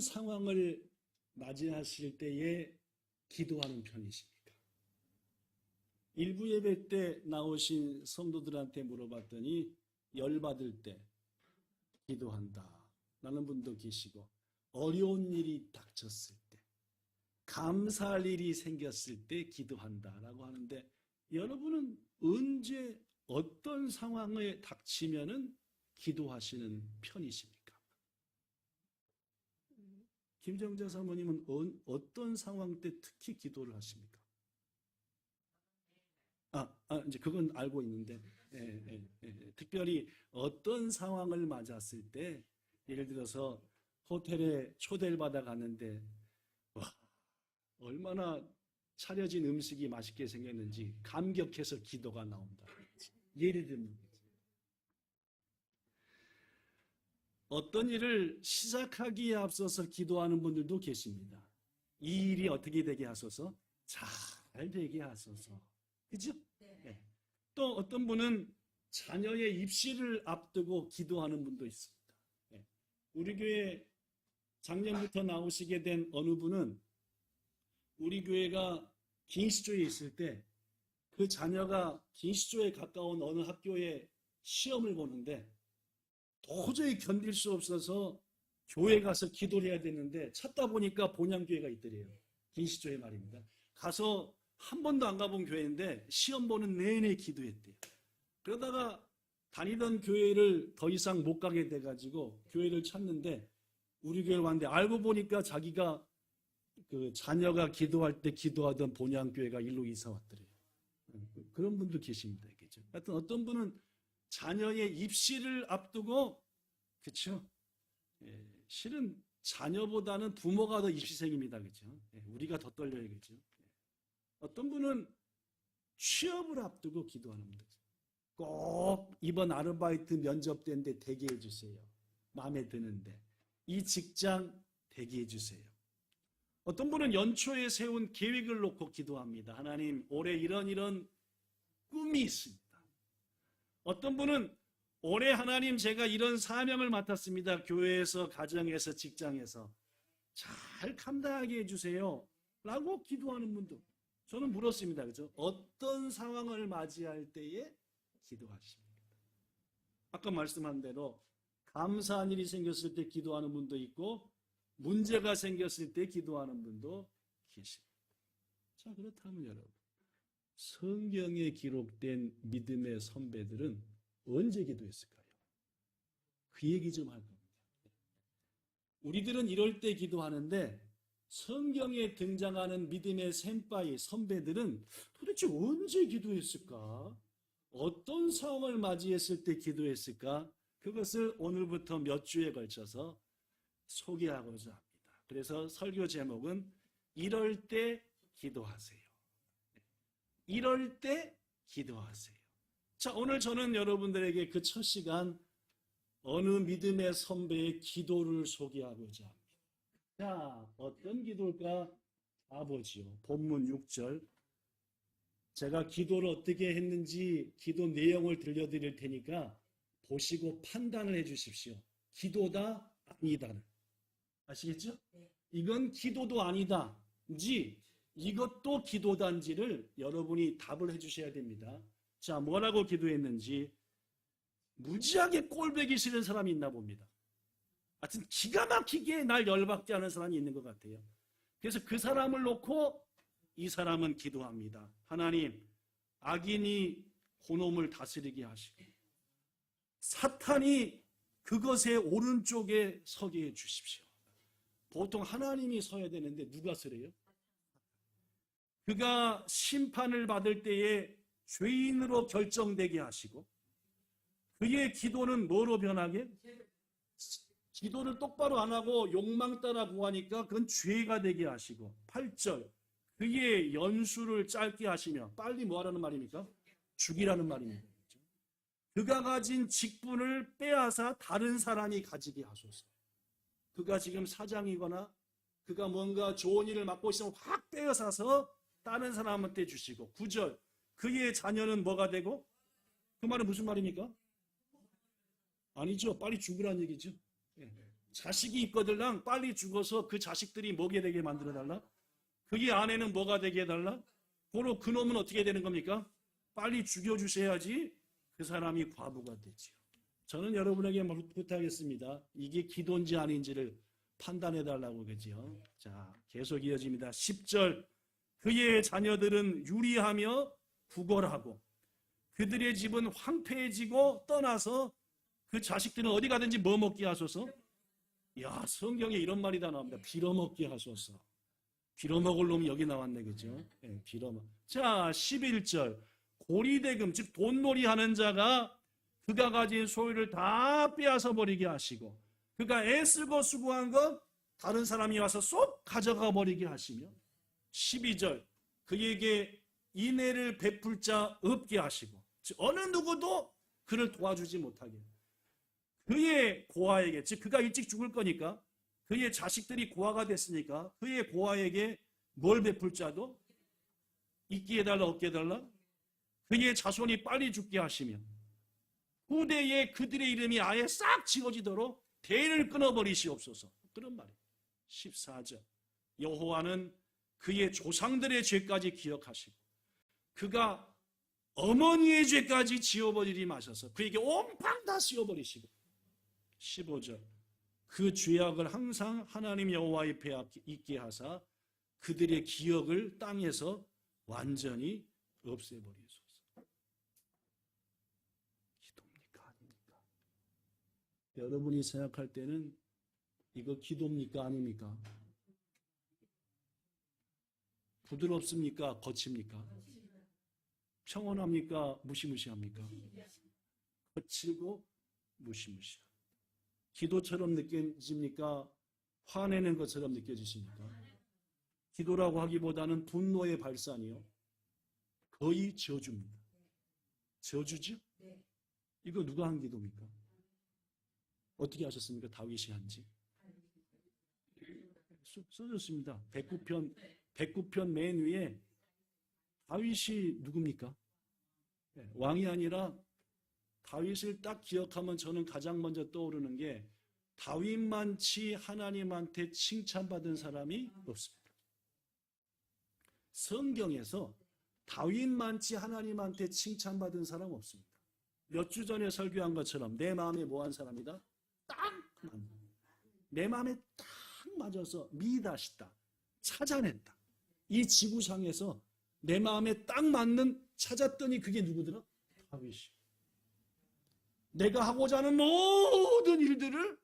어떤 상황을 맞이하실 때에 기도하는 편이십니까? 일부 예배 때 나오신 성도들한테 물어봤더니 열받을 때 기도한다 라는 분도 계시고, 어려운 일이 닥쳤을 때, 감사할 일이 생겼을 때 기도한다라고 하는데, 여러분은 언제 어떤 상황에 닥치면은 기도하시는 편이십니까? 김정자 사모님은 어떤 상황 때 특히 기도를 하십니까? 이제 그건 알고 있는데, 특별히 어떤 상황을 맞았을 때, 예를 들어서 호텔에 초대를 받아 갔는데, 와, 얼마나 차려진 음식이 맛있게 생겼는지 감격해서 기도가 나온다. 예를 들면, 어떤 일을 시작하기에 앞서서 기도하는 분들도 계십니다. 이 일이 어떻게 되게 하소서, 잘 되게 하소서. 그죠? 네. 또 어떤 분은 자녀의 입시를 앞두고 기도하는 분도 있습니다. 네. 우리 교회 작년부터 나오시게 된 어느 분은 우리 교회가 긴시조에 있을 때 그 자녀가 긴시조에 가까운 어느 학교에 시험을 보는데 도저히 견딜 수 없어서 교회 가서 기도를 해야 되는데 찾다 보니까 본향교회가 있더래요. 긴시조에 말입니다. 가서 한 번도 안 가본 교회인데 시험 보는 내내 기도했대요. 그러다가 다니던 교회를 더 이상 못 가게 돼가지고 교회를 찾는데 우리 교회를 왔는데 알고 보니까 자기가 그 자녀가 기도할 때 기도하던 본향교회가 일로 이사 왔더래요. 그런 분도 계십니다. 그죠? 하여튼 어떤 분은 자녀의 입시를 앞두고, 그렇죠? 실은 자녀보다는 부모가 더 입시생입니다. 그죠? 우리가 더 떨려요. 그죠? 어떤 분은 취업을 앞두고 기도하는 분들. 꼭 이번 아르바이트 면접 때인데 대기해 주세요. 마음에 드는데. 이 직장 대기해 주세요. 어떤 분은 연초에 세운 계획을 놓고 기도합니다. 하나님, 올해 이런 꿈이 있습니다. 어떤 분은 올해 하나님 제가 이런 사명을 맡았습니다. 교회에서, 가정에서, 직장에서 잘 감당하게 해주세요. 라고 기도하는 분도. 저는 물었습니다. 그죠? 어떤 상황을 맞이할 때에 기도하십니까? 아까 말씀한 대로 감사한 일이 생겼을 때 기도하는 분도 있고 문제가 생겼을 때 기도하는 분도 계십니다. 자, 그렇다면 여러분, 성경에 기록된 믿음의 선배들은 언제 기도했을까요? 그 얘기 좀 할 겁니다. 우리들은 이럴 때 기도하는데 성경에 등장하는 믿음의 센파이 선배들은 도대체 언제 기도했을까? 어떤 상황을 맞이했을 때 기도했을까? 그것을 오늘부터 몇 주에 걸쳐서 소개하고자 합니다. 그래서 설교 제목은 이럴 때 기도하세요. 이럴 때 기도하세요. 자, 오늘 저는 여러분들에게 그 첫 시간 어느 믿음의 선배의 기도를 소개하고자 합니다. 자, 어떤 기도일까? 봐보지요. 본문 6절. 제가 기도를 어떻게 했는지 기도 내용을 들려드릴 테니까 보시고 판단을 해 주십시오. 기도다, 아니다를. 아시겠죠? 이건 기도도 아니다인지 이것도 기도단지를 여러분이 답을 해 주셔야 됩니다. 자, 뭐라고 기도했는지. 무지하게 꼴보기 싫은 사람이 있나 봅니다. 하여튼 기가 막히게 날 열받게 하는 사람이 있는 것 같아요. 그래서 그 사람을 놓고 이 사람은 기도합니다. 하나님, 악인이 그놈을 다스리게 하시고 사탄이 그것의 오른쪽에 서게 해 주십시오. 보통 하나님이 서야 되는데 누가 서래요? 그가 심판을 받을 때에 죄인으로 결정되게 하시고 그의 기도는 뭐로 변하게? 기도를 똑바로 안 하고 욕망 따라 구하니까 그건 죄가 되게 하시고 8절 그의 연수를 짧게 하시며 빨리 뭐하라는 말입니까? 죽이라는 말입니다. 그가 가진 직분을 빼앗아 다른 사람이 가지게 하소서. 그가 지금 사장이거나 그가 뭔가 좋은 일을 맡고 있으면 확 빼앗아서 다른 사람한테 주시고 9절 그의 자녀는 뭐가 되고? 그 말은 무슨 말입니까? 아니죠. 빨리 죽으라는 얘기죠. 자식이 있거들랑 빨리 죽어서 그 자식들이 뭐게 되게 만들어달라? 그게 아내는 뭐가 되게 해달라? 고로 그놈은 어떻게 되는 겁니까? 빨리 죽여주셔야지 그 사람이 과부가 되지요. 저는 여러분에게 부탁하겠습니다. 이게 기도인지 아닌지를 판단해달라고 그러지요. 자, 계속 이어집니다. 10절. 그의 자녀들은 유리하며 구걸하고 그들의 집은 황폐해지고 떠나서 그 자식들은 어디 가든지 뭐 먹게 하소서? 야, 성경에 이런 말이 다 나옵니다. 빌어먹게 하소서. 빌어먹을 놈이 여기 나왔네, 그죠? 네, 빌어먹. 자, 11절. 고리대금, 즉 돈놀이 하는 자가 그가 가진 소유를 다 빼앗아 버리게 하시고 그가 애쓰고 수고한 것 다른 사람이 와서 쏙 가져가 버리게 하시며 12절. 그에게 인애를 베풀 자 없게 하시고 즉 어느 누구도 그를 도와주지 못하게 그의 고아에게, 즉 그가 일찍 죽을 거니까 그의 자식들이 고아가 됐으니까 그의 고아에게 뭘 베풀 자도 있게 해달라 없게 해달라? 그의 자손이 빨리 죽게 하시며 후대에 그들의 이름이 아예 싹 지워지도록 대를 끊어버리시옵소서. 그런 말이에요. 14절. 여호와는 그의 조상들의 죄까지 기억하시고 그가 어머니의 죄까지 지워버리리 마셔서 그에게 온팡 다 씌워버리시고 15절. 그 죄악을 항상 하나님 여호와의 배 앞에 있게 하사 그들의 기억을 땅에서 완전히 없애버리소서. 기도입니까? 아닙니까? 여러분이 생각할 때는 이거 기도입니까? 아닙니까? 부드럽습니까? 거칩니까? 평온합니까? 무시무시합니까? 거칠고 무시무시합니다. 기도처럼 느껴집니까? 화내는 것처럼 느껴지십니까? 기도라고 하기보다는 분노의 발산이요. 거의 저주입니다. 저주죠? 이거 누가 한 기도입니까? 어떻게 하셨습니까? 다윗이 한지. 써졌습니다. 109편 맨 위에 다윗이 누굽니까? 왕이 아니라 다윗을 딱 기억하면 저는 가장 먼저 떠오르는 게 다윗만치 하나님한테 칭찬받은 사람이 없습니다. 성경에서 다윗만치 하나님한테 칭찬받은 사람 없습니다. 몇 주 전에 설교한 것처럼 내 마음에 뭐한 사람이다? 딱 맞는. 내 마음에 딱 맞아서 미다시다. 찾아낸다. 이 지구상에서 내 마음에 딱 맞는 찾았더니 그게 누구더라? 다윗이. 내가 하고자 하는 모든 일들을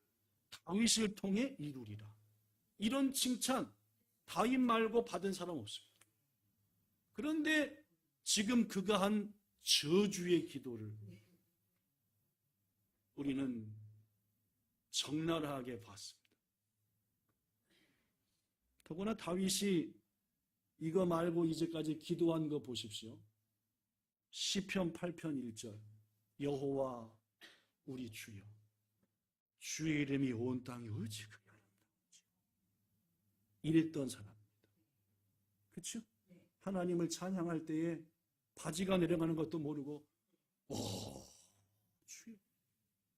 다윗을 통해 이루리라. 이런 칭찬 다윗 말고 받은 사람 없습니다. 그런데 지금 그가 한 저주의 기도를 우리는 적나라하게 봤습니다. 더구나 다윗이 이거 말고 이제까지 기도한 거 보십시오. 시편 8편 1절. 여호와 우리 주여 주의 이름이 온 땅에 어찌 그리 아름다운지. 이랬던 사람입니다. 그렇죠? 하나님을 찬양할 때에 바지가 내려가는 것도 모르고 오 주여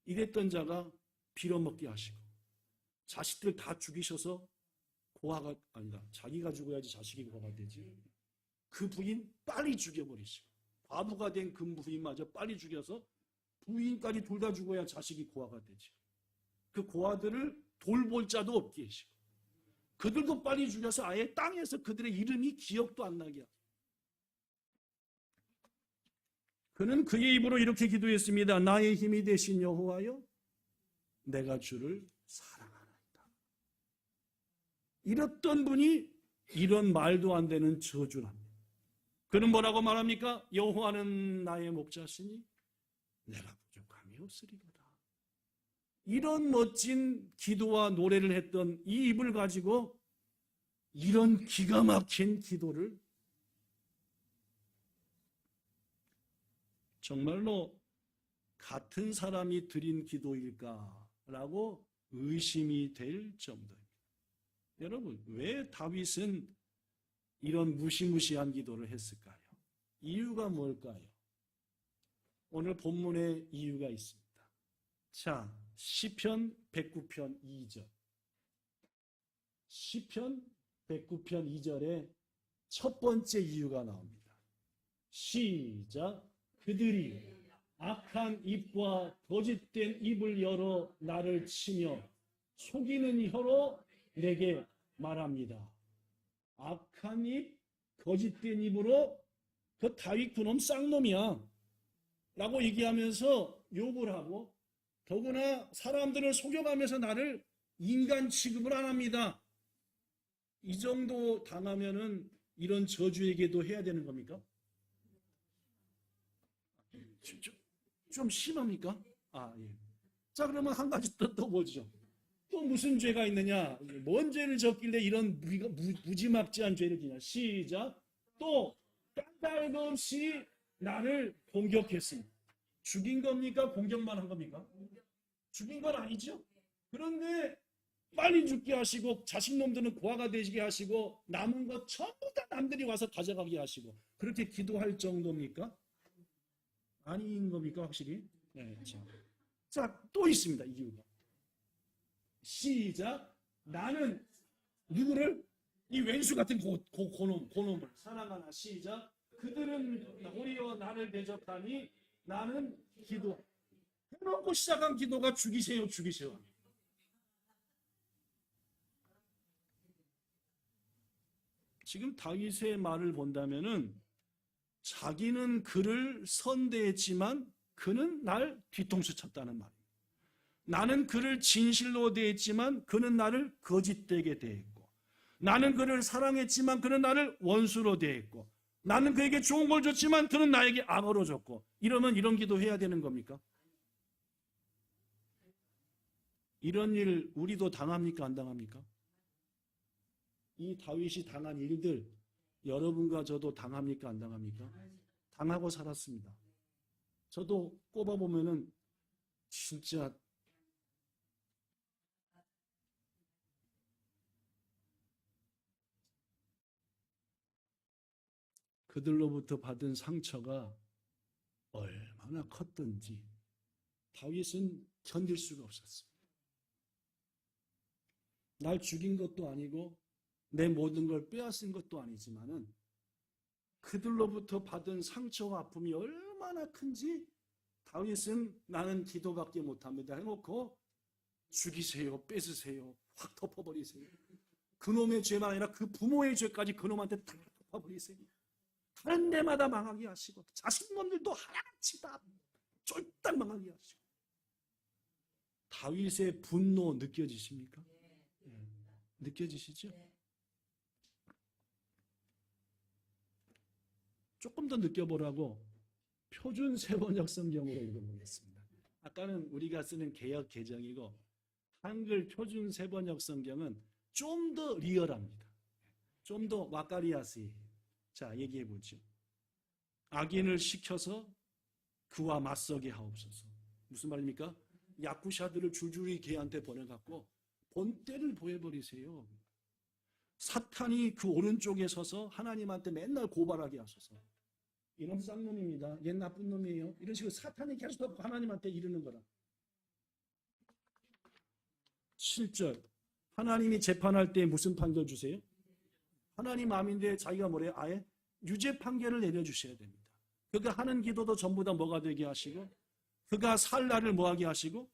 이랬던 자가 빌어먹게 하시고 자식들 다 죽이셔서 고아가 아니다. 자기가 죽어야지 자식이 고아가 되지. 그 부인 빨리 죽여버리시고 과부가 된 그 부인마저 빨리 죽여서 부인까지 둘 다 죽어야 자식이 고아가 되지. 그 고아들을 돌볼 자도 없게 하시고 그들도 빨리 죽여서 아예 땅에서 그들의 이름이 기억도 안 나게 하고 그는 그의 입으로 이렇게 기도했습니다. 나의 힘이 되신 여호와여 내가 주를 사랑하나이다. 이랬던 분이 이런 말도 안 되는 저주를 합니다. 그는 뭐라고 말합니까? 여호와는 나의 목자시니 내가 부족함이 없으리로다. 이런 멋진 기도와 노래를 했던 이 입을 가지고 이런 기가 막힌 기도를 정말로 같은 사람이 드린 기도일까라고 의심이 될 정도입니다. 여러분, 왜 다윗은 이런 무시무시한 기도를 했을까요? 이유가 뭘까요? 오늘 본문에 이유가 있습니다. 자, 시편 109편 2절. 시편 109편 2절에 첫 번째 이유가 나옵니다. 시작. 그들이 악한 입과 거짓된 입을 열어 나를 치며 속이는 혀로 내게 말합니다. 악한 입, 거짓된 입으로 그 다윗 그놈 쌍놈이야 라고 얘기하면서 욕을 하고, 더구나 사람들을 속여가면서 나를 인간 취급을 안 합니다. 이 정도 당하면은 이런 저주에게도 해야 되는 겁니까? 좀 심합니까? 예. 자, 그러면 한 가지 또 보죠. 또 무슨 죄가 있느냐? 뭔 죄를 졌길래 이런 무지막지한 죄를 지냐? 시작. 또 까닭없이 나를 공격했습니다. 죽인 겁니까? 공격만 한 겁니까? 죽인 건 아니죠. 그런데 빨리 죽게 하시고 자식놈들은 고아가 되시게 하시고 남은 것 전부 다 남들이 와서 가져가게 하시고, 그렇게 기도할 정도입니까? 아닌 겁니까? 확실히? 네, 자, 또 있습니다. 이유가. 시작. 나는 누구를? 이 왼수 같은 고놈을 사랑하나. 시작. 그들은 도리어 나를 대적하니 나는 기도. 해놓고 시작한 기도가 죽이세요, 죽이세요. 지금 다윗의 말을 본다면은 자기는 그를 선대했지만 그는 날 뒤통수 쳤다는 말입니다. 나는 그를 진실로 대했지만 그는 나를 거짓되게 대했고, 나는 그를 사랑했지만 그는 나를 원수로 대했고, 나는 그에게 좋은 걸 줬지만 그는 나에게 악어로 줬고. 이러면 이런 기도 해야 되는 겁니까? 이런 일 우리도 당합니까? 안 당합니까? 이 다윗이 당한 일들 여러분과 저도 당합니까? 안 당합니까? 당하고 살았습니다. 저도 꼽아보면은 진짜 그들로부터 받은 상처가 얼마나 컸던지 다윗은 견딜 수가 없었습니다. 날 죽인 것도 아니고 내 모든 걸 빼앗은 것도 아니지만은 그들로부터 받은 상처와 아픔이 얼마나 큰지 다윗은 나는 기도밖에 못합니다 해놓고 죽이세요, 뺏으세요, 확 덮어버리세요. 그놈의 죄만 아니라 그 부모의 죄까지 그놈한테 다 덮어버리세요. 다른 데마다 망하게 하시고 자식놈들도 하나같이 다 쫄딱 망하게 하시고. 다윗의 분노 느껴지십니까? 네. 느껴지시죠? 조금 더 느껴보라고 표준 세번역 성경으로 읽어보겠습니다. 아까는 우리가 쓰는 개역 개정이고 한글 표준 세번역 성경은 좀 더 리얼합니다. 좀 더 와카리야스이. 자, 얘기해보죠. 악인을 시켜서 그와 맞서게 하옵소서. 무슨 말입니까? 야쿠샤들을 줄줄이 걔한테 보내갖고 본때를 보여버리세요. 사탄이 그 오른쪽에 서서 하나님한테 맨날 고발하게 하소서. 이놈 쌍놈입니다. 얘 나쁜 놈이에요. 이런 식으로 사탄이 계속 하나님한테 이르는 거라. 7절. 하나님이 재판할 때 무슨 판결 주세요? 하나님 마음인데 자기가 뭐래요? 아예 유죄 판결을 내려주셔야 됩니다. 그가 하는 기도도 전부 다 뭐가 되게 하시고, 그가 살 날을 뭐하게 하시고,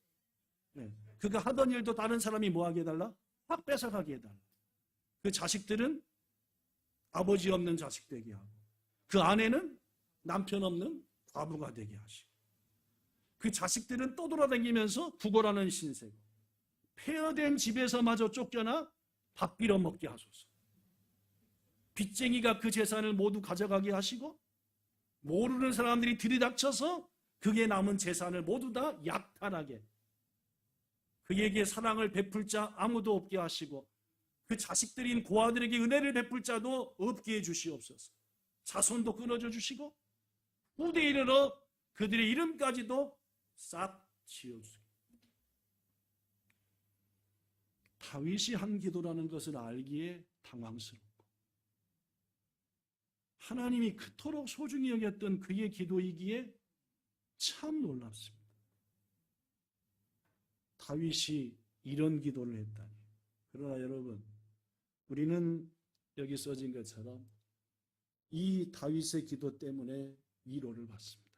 그가 하던 일도 다른 사람이 뭐하게 해달라? 확 뺏어가게 해달라. 그 자식들은 아버지 없는 자식 되게 하고, 그 아내는 남편 없는 과부가 되게 하시고, 그 자식들은 떠돌아다니면서 구걸하는 신세고, 폐허된 집에서마저 쫓겨나 밥 빌어 먹게 하소서. 빚쟁이가 그 재산을 모두 가져가게 하시고, 모르는 사람들이 들이닥쳐서 그게 남은 재산을 모두 다 약탈하게, 그에게 사랑을 베풀 자 아무도 없게 하시고, 그 자식들인 고아들에게 은혜를 베풀 자도 없게 해주시옵소서. 자손도 끊어져 주시고 후대에 이르러 그들의 이름까지도 싹 지워주세요. 다윗이 한 기도라는 것을 알기에 당황스럽고, 하나님이 그토록 소중히 여겼던 그의 기도이기에 참 놀랍습니다. 다윗이 이런 기도를 했다니. 그러나 여러분, 우리는 여기 써진 것처럼 이 다윗의 기도 때문에 위로를 받습니다.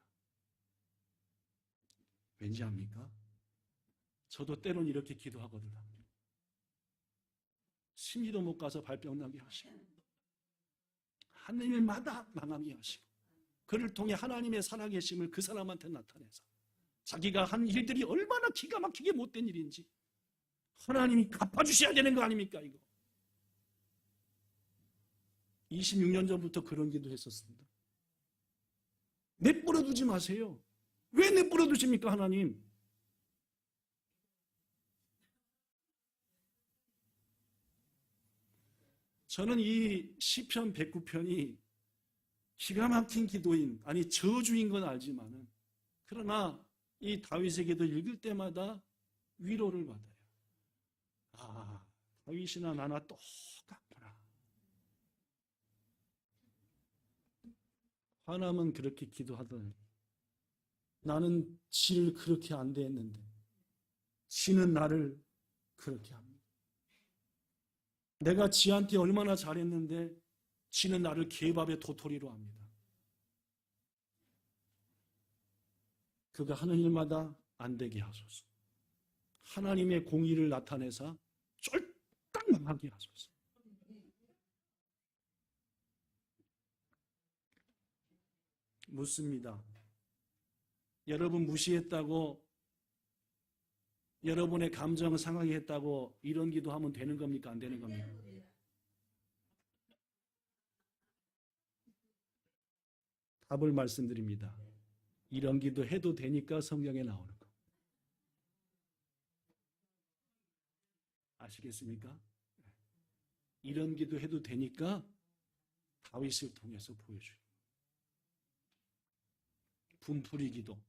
왠지 압니까? 저도 때론 이렇게 기도하거든요. 심리도 못 가서 발병 나게 하시고, 하나님의 마다 망하게 하시고, 그를 통해 하나님의 살아계심을 그 사람한테 나타내서 자기가 한 일들이 얼마나 기가 막히게 못된 일인지 하나님이 갚아주셔야 되는 거 아닙니까? 이거 26년 전부터 그런 기도 했었습니다. 내버려 두지 마세요. 왜 내버려 두십니까, 하나님? 저는 이 시편 109편이 기가 막힌 기도인, 아니 저주인 건 알지만은, 그러나 이 다윗의 기도 읽을 때마다 위로를 받아요. 아, 다윗이나 나나 똑같구나. 하나님은 그렇게 기도하더니 나는 지를 그렇게 안 대했는데 지는 나를 그렇게 합니다. 내가 지한테 얼마나 잘했는데 지는 나를 개밥의 도토리로 합니다. 그가 하는 일마다 안 되게 하소서. 하나님의 공의를 나타내사 쫄딱 망하게 하소서. 묻습니다. 여러분 무시했다고, 여러분의 감정을 상하게 했다고 이런 기도하면 되는 겁니까? 안 되는 겁니까? 답을 말씀드립니다. 이런 기도 해도 되니까 성경에 나오는 거. 아시겠습니까? 이런 기도 해도 되니까 다윗을 통해서 보여줘요. 분풀이 기도,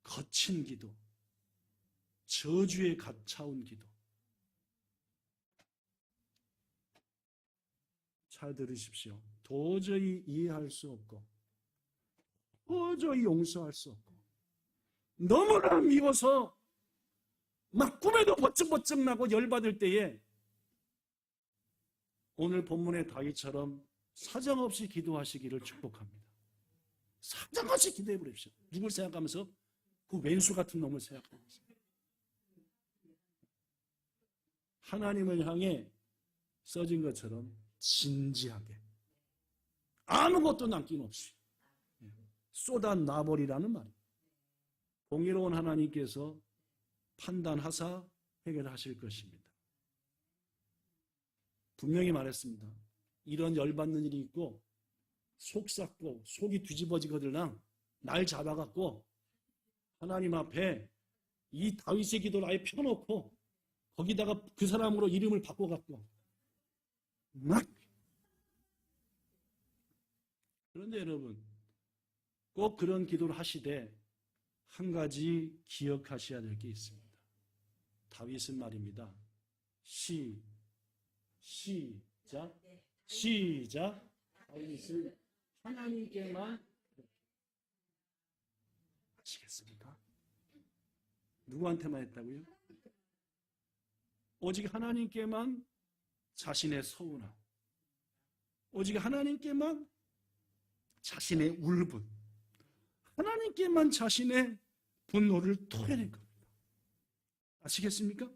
거친 기도, 저주에 갇혀온 기도. 잘 들으십시오. 도저히 이해할 수 없고 도저히 용서할 수 없고 너무나 미워서 막 꿈에도 버쩍버쩍 나고 열받을 때에 오늘 본문의 다윗처럼 사정없이 기도하시기를 축복합니다. 사정없이 기도해 보십시오. 누굴 생각하면서? 그 왼수 같은 놈을 생각하면서. 하나님을 향해 써진 것처럼 진지하게 아무것도 남김없이 쏟아놔버리라는 말입니다. 공의로운 하나님께서 판단하사 해결하실 것입니다. 분명히 말했습니다. 이런 열받는 일이 있고 속 삭고 속이 뒤집어지거들랑 날 잡아갖고 하나님 앞에 이 다윗의 기도를 아예 펴놓고 거기다가 그 사람으로 이름을 바꿔갖고 막. 그런데 여러분 꼭 그런 기도를 하시되 한 가지 기억하셔야 될 게 있습니다. 다윗은 말입니다. 시작. 다윗은 하나님께만. 아시겠습니까? 누구한테만 했다고요? 오직 하나님께만 자신의 서운함, 오직 하나님께만 자신의 울분, 하나님께만 자신의 분노를 토해낸 겁니다. 아시겠습니까?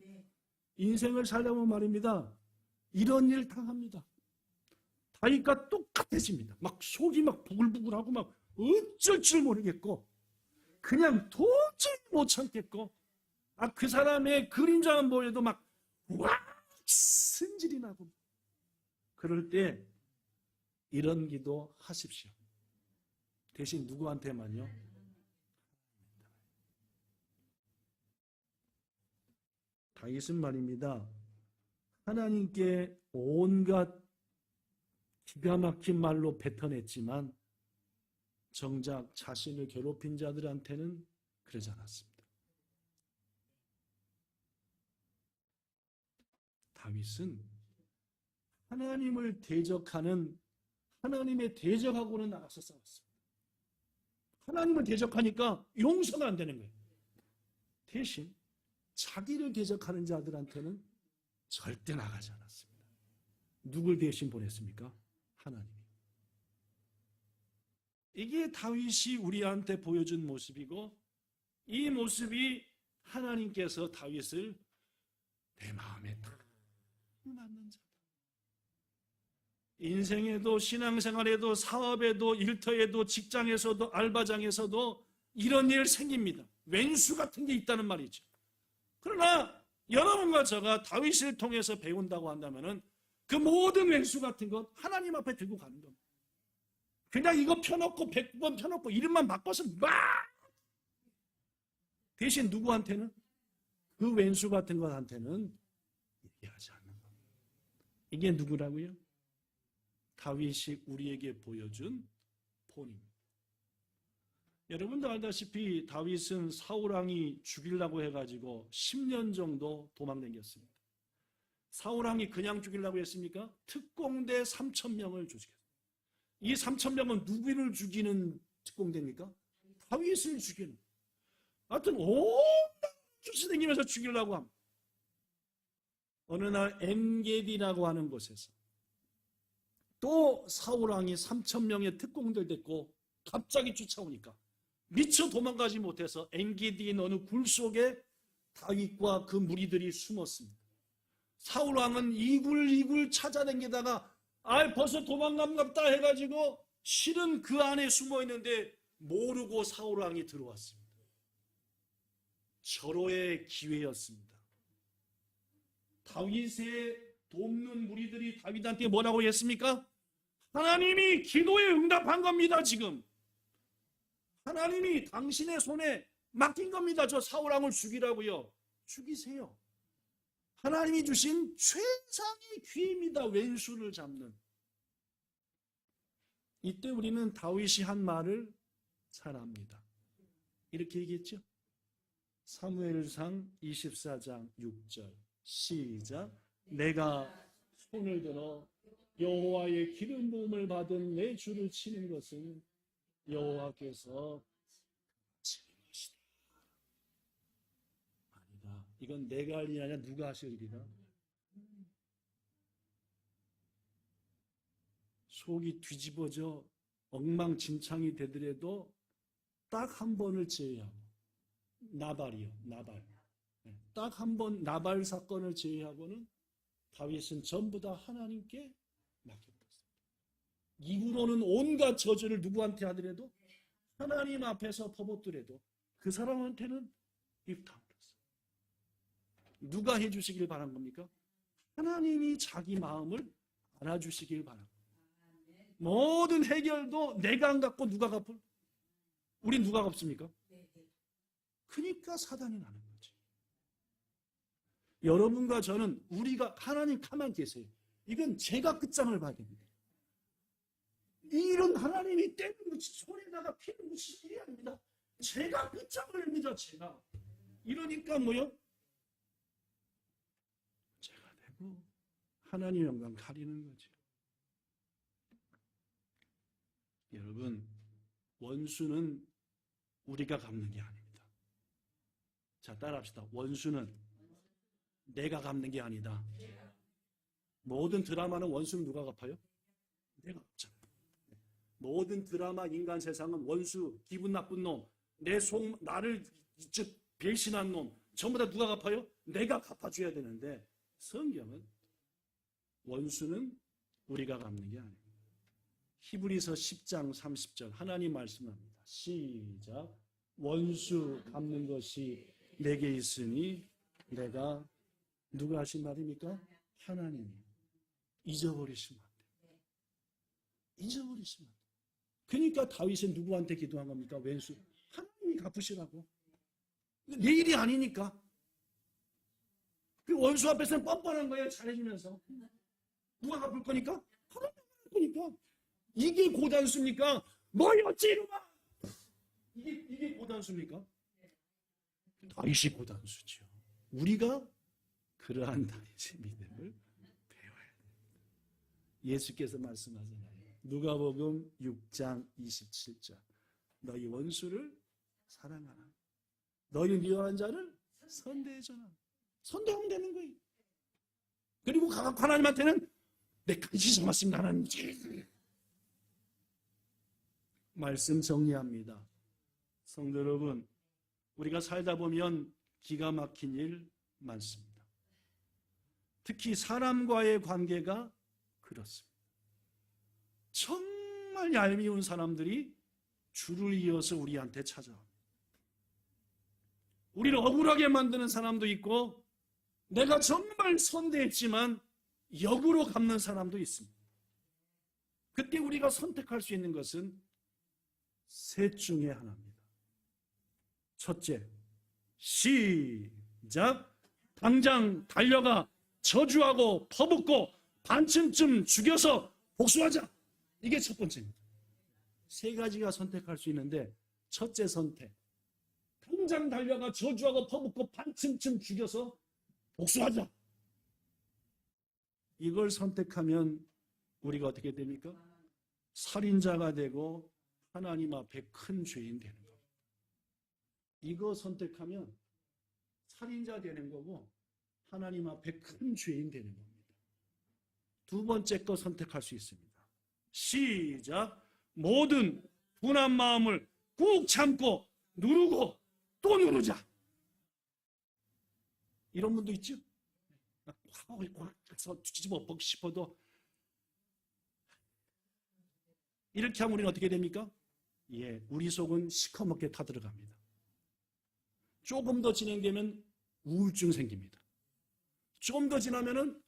인생을 살려면 말입니다. 이런 일 당합니다. 다윗과 똑같아집니다. 막 속이 막 부글부글하고 막 어쩔 줄 모르겠고 그냥 도저히 못 참겠고 그 사람의 그림자만 보여도 막 승질이 나고 그럴 때 이런 기도 하십시오. 대신 누구한테만요? 다윗은 말입니다. 하나님께 온갖 기가 막힌 말로 뱉어냈지만 정작 자신을 괴롭힌 자들한테는 그러지 않았습니다. 다윗은 하나님을 대적하는 하나님의 대적하고는 나가서 싸웠습니다. 하나님을 대적하니까 용서가 안 되는 거예요. 대신 자기를 대적하는 자들한테는 절대 나가지 않았습니다. 누굴 대신 보냈습니까? 하나님. 이게 다윗이 우리한테 보여준 모습이고, 이 모습이 하나님께서 다윗을 내 마음에 딱 맞는 자다. 인생에도 신앙생활에도 사업에도 일터에도 직장에서도 알바장에서도 이런 일 생깁니다. 왼수 같은 게 있다는 말이죠. 그러나 여러분과 저가 다윗을 통해서 배운다고 한다면은 그 모든 왼수 같은 것 하나님 앞에 들고 가는 겁니다. 그냥 이거 펴놓고 100번 펴놓고 이름만 바꿔서 막 대신 누구한테는 그 왼수 같은 것한테는 얘기하지 않는 겁니다. 이게 누구라고요? 다윗이 우리에게 보여준 본입니다. 여러분도 알다시피 다윗은 사울왕이 죽이려고 해가지고 10년 정도 도망다녔습니다. 사울왕이 그냥 죽이려고 했습니까? 특공대 3,000명을 죽였습니다. 이 3,000명은 누구를 죽이는 특공대입니까? 다윗을 죽이는. 하여튼 온 쫓아다니면서 죽이려고 합니다. 어느 날 엔게디라고 하는 곳에서 또 사울왕이 3,000명의 특공대를 데리고 갑자기 쫓아오니까 미처 도망가지 못해서 엔게디인 어느 굴 속에 다윗과 그 무리들이 숨었습니다. 사울왕은 이굴이굴 찾아다니다가 벌써 도망간갑다 해가지고 실은 그 안에 숨어있는데 모르고 사울왕이 들어왔습니다. 절호의 기회였습니다. 다윗의 돕는 무리들이 다윗한테 뭐라고 했습니까? 하나님이 기도에 응답한 겁니다. 지금 하나님이 당신의 손에 맡긴 겁니다. 저 사울왕을 죽이라고요. 죽이세요. 하나님이 주신 최상의 기회입니다. 왼수를 잡는. 이때 우리는 다윗이 한 말을 잘 압니다. 이렇게 얘기했죠. 사무엘상 24장 6절 시작. 내가 손을 들어 여호와의 기름 부음을 받은 내 주를 치는 것은 여호와께서 치는 것이다. 아니다. 이건 내가 할 일이 아니라 누가 하실 일이다. 속이 뒤집어져 엉망진창이 되더라도 딱 한 번을 제외하고 나발이요. 나발. 딱 한 번 나발 사건을 제외하고는 다윗은 전부 다 하나님께 맡겼습니다. 이후로는 온갖 저주를 누구한테 하더라도 하나님 앞에서 퍼붓더라도 그 사람한테는 입 다물었어요. 누가 해주시길 바란 겁니까? 하나님이 자기 마음을 알아주시길 바랍니다. 모든 해결도 내가 안 갚고 누가 갚을? 우린 누가 갚습니까? 그러니까 사단이 나는 거지. 여러분과 저는 우리가 하나님 가만히 계세요. 이건 제가 끝장을 봐야 됩니다. 이런 하나님이 때문에 손에다가 피를 묻히는 일이 아닙니다. 제가 끝장을 냅니다. 제가. 이러니까 뭐요? 제가 되고 하나님 영광 가리는 거죠. 여러분, 원수는 우리가 갚는 게 아닙니다. 자, 따라합시다. 원수는 내가 갚는 게 아니다. 모든 드라마는 원수는 누가 갚아요? 내가 갚잖아요. 모든 드라마 인간 세상은 원수, 기분 나쁜 놈, 나를 배신한 놈, 전부 다 누가 갚아요? 내가 갚아줘야 되는데 성경은 원수는 우리가 갚는 게 아닙니다. 히브리서 10장 30절 하나님 말씀합니다. 시작. 원수 갚는 것이 내게 있으니 내가 누가 하신 말입니까? 하나님이. 잊어버리시면 안 돼요. 잊어버리시면 안 돼요. 그러니까 다윗은 누구한테 기도한 겁니까? 왼수. 하나님이 갚으시라고. 내 일이 아니니까. 그 원수 앞에서는 뻔뻔한 거예요. 잘해주면서. 누가 갚을 거니까? 하나님이 갚을 거니까. 이게 고단수입니까? 뭐였지 이놈아! 이게 고단수입니까? 다윗이 고단수죠. 우리가 그러한 다윗의 믿음을 배워야 됩니다. 예수께서 말씀하잖아요. 누가복음 6장 27절 너희 원수를 사랑하라. 너희 미워한 자를 선대해줘라. 선대하면 되는 거예요. 그리고 하나님한테는 내 간신히 참았습니다. 하나님. 말씀 정리합니다. 성도 여러분, 우리가 살다 보면 기가 막힌 일 많습니다. 특히 사람과의 관계가 그렇습니다. 정말 얄미운 사람들이 줄을 이어서 우리한테 찾아옵니다. 우리를 억울하게 만드는 사람도 있고, 내가 정말 선대했지만 역으로 갚는 사람도 있습니다. 그때 우리가 선택할 수 있는 것은 셋 중에 하나입니다. 첫째, 시작. 당장 달려가 저주하고 퍼붓고 반쯤쯤 죽여서 복수하자. 이게 첫 번째입니다. 세 가지가 선택할 수 있는데, 첫째 선택, 당장 달려가 저주하고 퍼붓고 반쯤쯤 죽여서 복수하자. 이걸 선택하면 우리가 어떻게 됩니까? 살인자가 되고 하나님 앞에 큰 죄인 되는 겁니다. 이거 선택하면 살인자 되는 거고 하나님 앞에 큰 죄인 되는 겁니다. 두 번째 거 선택할 수 있습니다. 시작. 모든 분한 마음을 꾹 참고 누르고 또 누르자. 이런 분도 있죠? 꽉 해서 뒤집어 엎고 싶어도 이렇게 하면 우리는 어떻게 됩니까? 우리 속은 시커멓게 타들어갑니다. 조금 더 진행되면 우울증 생깁니다. 좀 더 지나면은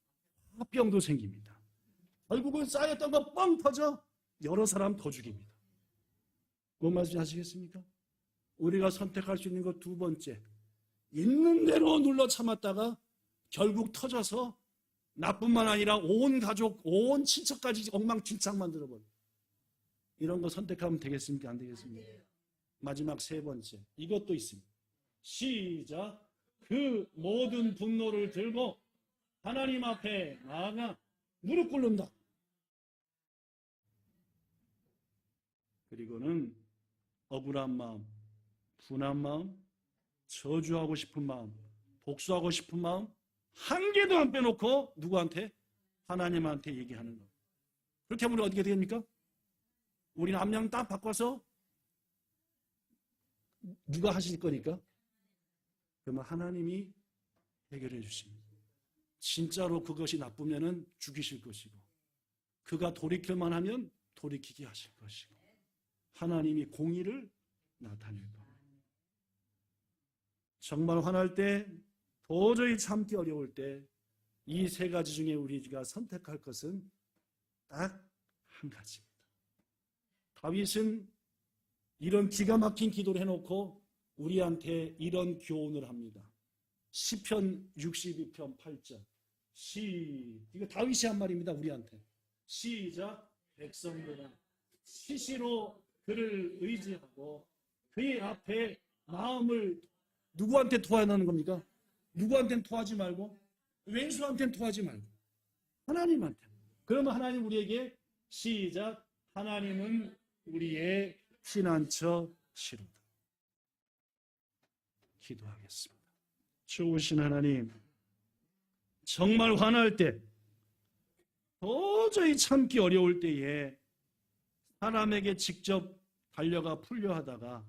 화병도 생깁니다. 결국은 쌓였던 거 뻥 터져 여러 사람 더 죽입니다. 뭔 말씀 하시겠습니까? 우리가 선택할 수 있는 것 두 번째, 있는 대로 눌러 참았다가 결국 터져서 나뿐만 아니라 온 가족, 온 친척까지 엉망진창 만들어버려요. 이런 거 선택하면 되겠습니까? 안 되겠습니까? 마지막 세 번째, 이것도 있습니다. 시작. 그 모든 분노를 들고 하나님 앞에 나아가 무릎 꿇는다. 그리고는 억울한 마음, 분한 마음, 저주하고 싶은 마음, 복수하고 싶은 마음 한 개도 안 빼놓고 누구한테? 하나님한테 얘기하는 것. 그렇게 하면 어떻게 됩니까? 우리는 한 명 딱 바꿔서 누가 하실 거니까? 그러면 하나님이 해결해 주십니다. 진짜로 그것이 나쁘면은 죽이실 것이고, 그가 돌이킬만 하면 돌이키게 하실 것이고, 하나님이 공의를 나타낼 겁니다. 정말 화날 때, 도저히 참기 어려울 때, 이 세 가지 중에 우리가 선택할 것은 딱 한 가지입니다. 다윗은 이런 기가 막힌 기도를 해놓고 우리한테 이런 교훈을 합니다. 시편 62편 8절. 이거 다윗이 한 말입니다. 우리한테. 시작. 백성들아 시시로 그를 의지하고 그의 앞에 마음을 누구한테 토하는 겁니까? 누구한테는 토하지 말고 왼수한테는 토하지 말고 하나님한테. 그러면 하나님 우리에게 시작. 하나님은 우리의 피난처시로다. 기도하겠습니다. 좋으신 하나님, 정말 화날 때, 도저히 참기 어려울 때에 사람에게 직접 달려가 풀려 하다가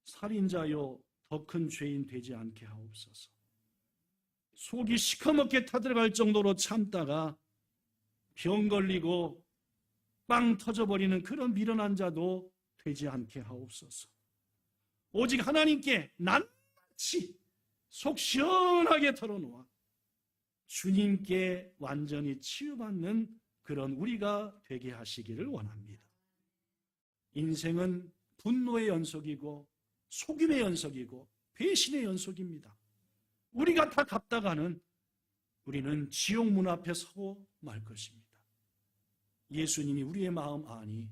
살인자요 더 큰 죄인 되지 않게 하옵소서. 속이 시커멓게 타들어갈 정도로 참다가 병 걸리고 빵 터져버리는 그런 미련한 자도 되지 않게 하옵소서. 오직 하나님께 낱낱이 속 시원하게 털어놓아 주님께 완전히 치유받는 그런 우리가 되게 하시기를 원합니다. 인생은 분노의 연속이고 속임의 연속이고 배신의 연속입니다. 우리가 다 갚다가는 우리는 지옥 문 앞에 서고 말 것입니다. 예수님이 우리의 마음 아니,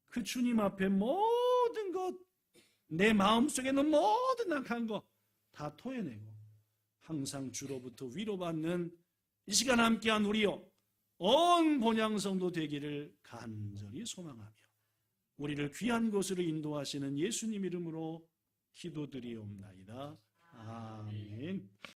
그 주님 앞에 모든 것, 내 마음속에 있는 모든 악한 것 다 토해내고 항상 주로부터 위로받는 이 시간 함께한 우리요 온 본향성도 되기를 간절히 소망하며 우리를 귀한 곳으로 인도하시는 예수님 이름으로 기도드리옵나이다. 아멘.